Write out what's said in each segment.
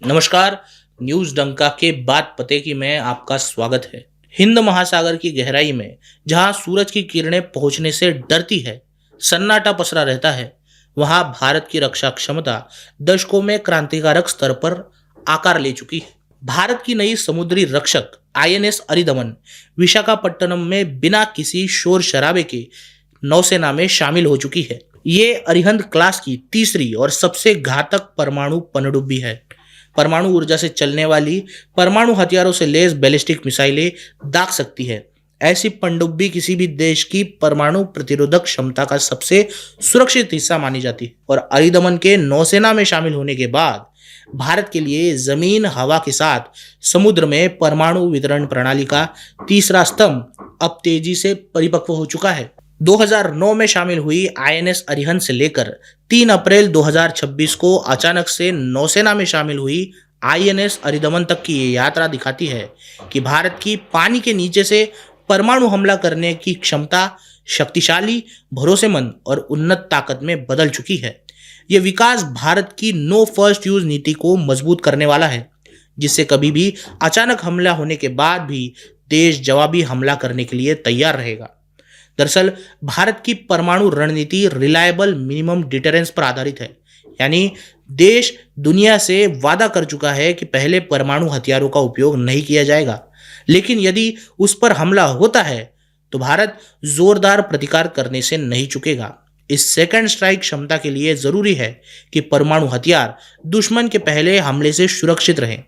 नमस्कार। न्यूज डंका के बाद पते की में आपका स्वागत है। हिंद महासागर की गहराई में जहां सूरज की किरणें पहुंचने से डरती है, सन्नाटा पसरा रहता है, वहां भारत की रक्षा क्षमता दशकों में क्रांतिकारक स्तर पर आकार ले चुकी है। भारत की नई समुद्री रक्षक आईएनएस अरिदमन विशाखापट्टनम में बिना किसी शोर शराबे के नौसेना में शामिल हो चुकी है। ये अरिहंत क्लास की तीसरी और सबसे घातक परमाणु पनडुब्बी है। परमाणु ऊर्जा से चलने वाली परमाणु हथियारों से लैस बैलिस्टिक मिसाइलें दाग सकती है। ऐसी पनडुब्बी किसी भी देश की परमाणु प्रतिरोधक क्षमता का सबसे सुरक्षित हिस्सा मानी जाती है और अरिदमन के नौसेना में शामिल होने के बाद भारत के लिए जमीन हवा के साथ समुद्र में परमाणु वितरण प्रणाली का तीसरा स्तंभ अब तेजी से परिपक्व हो चुका है। 2009 में शामिल हुई आईएनएस अरिहंत से लेकर 3 अप्रैल 2026 को अचानक से नौसेना में शामिल हुई आईएनएस अरिदमन तक की ये यात्रा दिखाती है कि भारत की पानी के नीचे से परमाणु हमला करने की क्षमता शक्तिशाली, भरोसेमंद और उन्नत ताकत में बदल चुकी है। ये विकास भारत की नो फर्स्ट यूज नीति को मजबूत करने वाला है, जिससे कभी भी अचानक हमला होने के बाद भी देश जवाबी हमला करने के लिए तैयार रहेगा। दरअसल भारत की परमाणु रणनीति रिलायबल मिनिमम डिटरेंस पर आधारित है, यानी देश दुनिया से वादा कर चुका है कि पहले परमाणु हथियारों का उपयोग नहीं किया जाएगा, लेकिन यदि उस पर हमला होता है तो भारत जोरदार प्रतिकार करने से नहीं चूकेगा। इस सेकंड स्ट्राइक क्षमता के लिए जरूरी है कि परमाणु हथियार दुश्मन के पहले हमले से सुरक्षित रहें।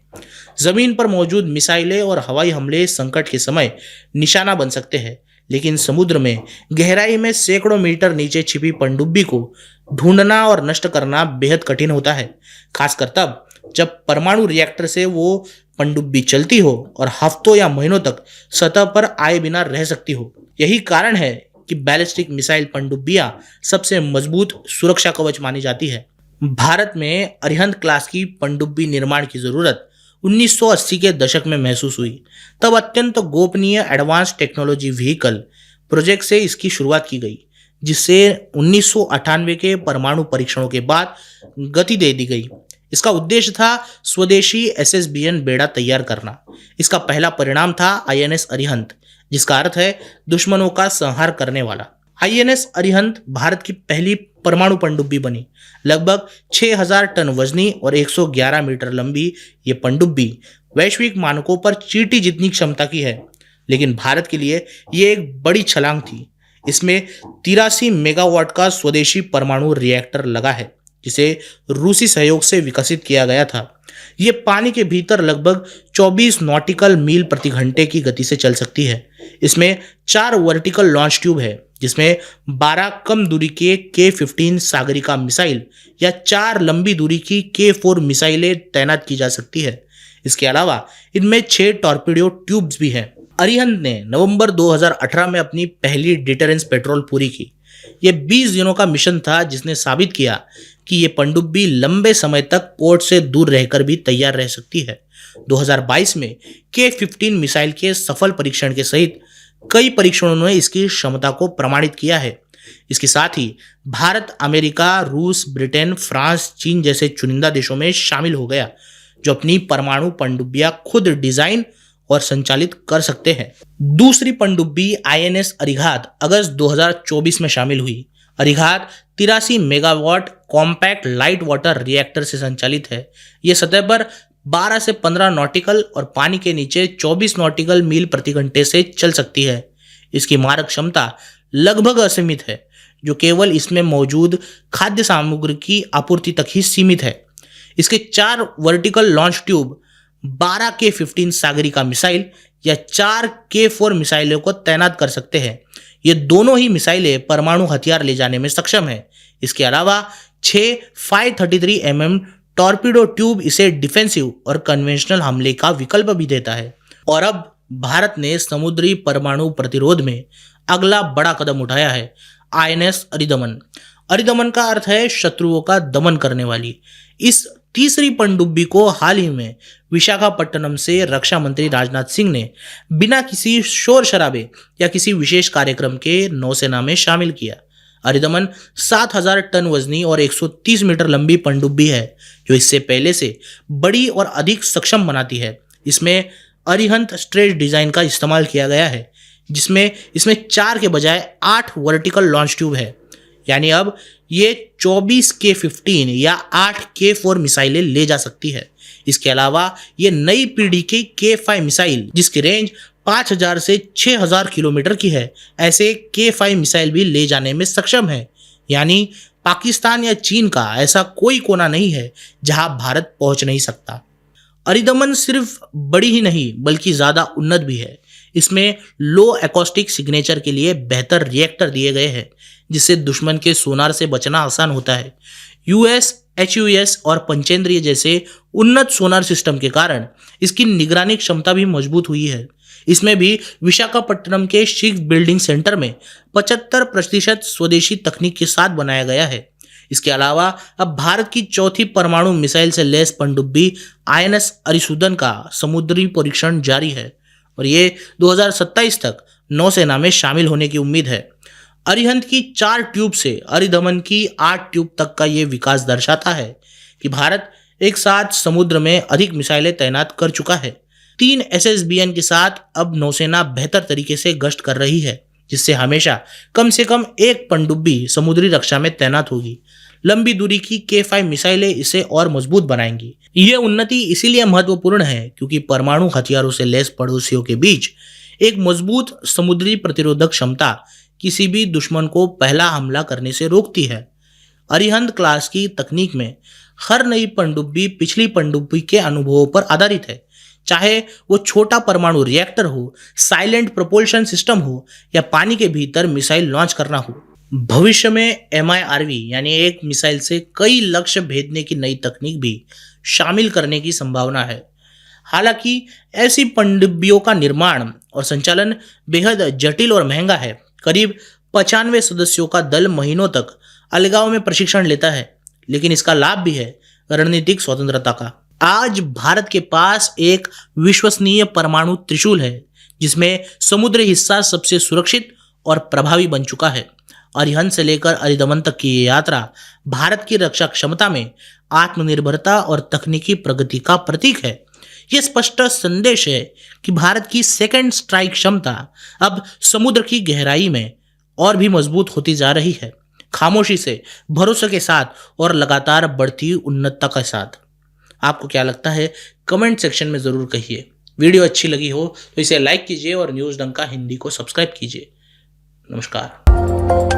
जमीन पर मौजूद मिसाइलें और हवाई हमले संकट के समय निशाना बन सकते हैं, लेकिन समुद्र में गहराई में सैकड़ों मीटर नीचे छिपी पनडुब्बी को ढूंढना और नष्ट करना बेहद कठिन होता है, खासकर तब जब परमाणु रिएक्टर से वो पनडुब्बी चलती हो और हफ्तों या महीनों तक सतह पर आए बिना रह सकती हो। यही कारण है कि बैलिस्टिक मिसाइल पनडुब्बियां सबसे मजबूत सुरक्षा कवच मानी जाती है। भारत में अरिहंत क्लास की पनडुब्बी निर्माण की जरूरत 1980 के दशक में महसूस हुई। तब अत्यंत गोपनीय एडवांस टेक्नोलॉजी व्हीकल प्रोजेक्ट से इसकी शुरुआत की गई, जिससे 1998 के परमाणु परीक्षणों के बाद गति दे दी गई। इसका उद्देश्य था स्वदेशी एसएसबीएन बेड़ा तैयार करना। इसका पहला परिणाम था आईएनएस अरिहंत, जिसका अर्थ है दुश्मनों का संहार करने वाला। आईएनएस अरिहंत भारत की पहली परमाणु पनडुब्बी बनी। लगभग 6000 टन वजनी और 111 मीटर लंबी ये पनडुब्बी वैश्विक मानकों पर चींटी जितनी क्षमता की है, लेकिन भारत के लिए ये एक बड़ी छलांग थी। इसमें 83 मेगावाट का स्वदेशी परमाणु रिएक्टर लगा है, जिसे रूसी सहयोग से विकसित किया गया था। ये पानी के भीतर लगभग 24 नॉटिकल मील प्रति घंटे की गति से चल सकती है। इसमें 4 वर्टिकल लॉन्च ट्यूब है, जिसमें 12 कम दूरी के K-15 सागरिका मिसाइल या 4 लंबी दूरी की K-4 मिसाइलें तैनात की जा सकती है। इसके अलावा इनमें 6 टॉर्पीडो ट्यूब्स भी हैं। अरिहंत ने नवंबर 2018 में अपनी पहली डिटरेंस पेट्रोल पूरी की। यह 20 दिनों का मिशन था, जिसने साबित किया कि ये पनडुब्बी लंबे समय तक पोर्ट से दूर रहकर भी तैयार रह सकती है। 2022 में K-15 मिसाइल के सफल परीक्षण के सहित कई परीक्षणों ने इसकी क्षमता को प्रमाणित किया है। इसके साथ ही भारत, अमेरिका, रूस, ब्रिटेन, फ्रांस, चीन जैसे चुनिंदा देशों में शामिल हो गया, जो अपनी परमाणु पनडुब्बियां खुद डिजाइन और संचालित कर सकते हैं। दूसरी पनडुब्बी आईएनएस अरिघात अगस्त 2024 में शामिल हुई। Arighat 83 megawatt compact light water reactor से संचालित है। यह सतह पर 12 से 15 नॉटिकल और पानी के नीचे 24 नॉटिकल मील प्रति घंटे से चल सकती है। इसकी मारक क्षमता लगभग असीमित है, जो केवल इसमें मौजूद खाद्य सामग्री की आपूर्ति तक ही सीमित है। इसके 4 vertical launch tube 12 K-15 Sagarika missile या 4 K-4 मिसाइलों को तैनात कर सकते हैं। ये दोनों ही मिसाइलें परमाणु हथियार ले जाने में सक्षम हैं। इसके अलावा 6 533 mm टॉर्पीडो ट्यूब इसे डिफेंसिव और कन्वेंशनल हमले का विकल्प भी देता है। और अब भारत ने समुद्री परमाणु प्रतिरोध में अगला बड़ा कदम उठाया है, आईएनएस अरिदमन। अरिदमन का अर्थ है शत्रुओं का दमन करने वाली। इस तीसरी पनडुब्बी को हाल ही में विशाखापट्टनम से रक्षा मंत्री राजनाथ सिंह ने बिना किसी शोर शराबे या किसी विशेष कार्यक्रम के नौसेना में शामिल किया। अरिदमन 7000 टन वजनी और 130 मीटर लंबी पनडुब्बी है, जो इससे पहले से बड़ी और अधिक सक्षम बनाती है। इसमें अरिहंत स्ट्रेच डिजाइन का इस्तेमाल किया गया है, जिसमें इसमें 4 के बजाय 8 वर्टिकल लॉन्च ट्यूब है। यानी अब ये 24 K-15 या 8 K-4 मिसाइलें ले जा सकती है। इसके अलावा ये नई पीढ़ी की K-5 मिसाइल, जिसकी रेंज 5000 से 6000 किलोमीटर की है, ऐसे K-5 मिसाइल भी ले जाने में सक्षम है। यानी पाकिस्तान या चीन का ऐसा कोई कोना नहीं है जहां भारत पहुंच नहीं सकता। अरिदमन सिर्फ बड़ी ही नहीं बल्कि ज़्यादा उन्नत भी है। इसमें लो एकॉस्टिक सिग्नेचर के लिए बेहतर रिएक्टर दिए गए हैं, जिससे दुश्मन के सोनार से बचना आसान होता है। यूएस, HUS और पंचेंद्रिय जैसे उन्नत सोनार सिस्टम के कारण इसकी निगरानी क्षमता भी मजबूत हुई है। इसमें भी विशाखापट्टनम के शिप बिल्डिंग सेंटर में 75% स्वदेशी तकनीक के साथ बनाया गया है। इसके अलावा अब भारत की चौथी परमाणु मिसाइल से लैस पनडुब्बी INS अरिसुदन का समुद्री परीक्षण जारी है और ये 2027 तक नौसेना में शामिल होने की उम्मीद है। अरिहंत की 4 ट्यूब से अरिदमन की 8 ट्यूब तक का ये विकास दर्शाता है कि भारत एक साथ समुद्र में अधिक मिसाइलें तैनात कर चुका है। 3 SSBN के साथ अब नौसेना बेहतर तरीके से गश्त कर रही है, जिससे हमेशा कम से कम एक पनडुब्बी समुद्री रक्षा में तैनात होगी। लंबी दूरी की K-5 मिसाइलें इसे और मजबूत बनाएंगी। ये उन्नति इसीलिए महत्वपूर्ण है क्योंकि परमाणु हथियारों से लैस पड़ोसियों के बीच एक मजबूत समुद्री प्रतिरोधक क्षमता किसी भी दुश्मन को पहला हमला करने से रोकती है। अरिहंत क्लास की तकनीक में हर नई पनडुब्बी पिछली पनडुब्बी के अनुभवों पर आधारित है, चाहे वो छोटा परमाणु रिएक्टर हो, साइलेंट प्रोपल्शन सिस्टम हो या पानी के भीतर मिसाइल लॉन्च करना हो। भविष्य में MIRV यानी एक मिसाइल से कई लक्ष्य भेदने की नई तकनीक भी शामिल करने की संभावना है। हालांकि ऐसी पनडुब्बियों का निर्माण और संचालन बेहद जटिल और महंगा है। करीब 95 सदस्यों का दल महीनों तक अलगाव में प्रशिक्षण लेता है, लेकिन इसका लाभ भी है रणनीतिक स्वतंत्रता का। आज भारत के पास एक विश्वसनीय परमाणु त्रिशूल है, जिसमें समुद्री हिस्सा सबसे सुरक्षित और प्रभावी बन चुका है। अरिहंत से लेकर अरिदमन तक की ये यात्रा भारत की रक्षा क्षमता में आत्मनिर्भरता और तकनीकी प्रगति का प्रतीक है। यह स्पष्ट संदेश है कि भारत की सेकंड स्ट्राइक क्षमता अब समुद्र की गहराई में और भी मजबूत होती जा रही है, खामोशी से, भरोसे के साथ और लगातार बढ़ती उन्नतता के साथ। आपको क्या लगता है? कमेंट सेक्शन में ज़रूर कहिए। वीडियो अच्छी लगी हो तो इसे लाइक कीजिए और न्यूज़ डंका हिंदी को सब्सक्राइब कीजिए। नमस्कार।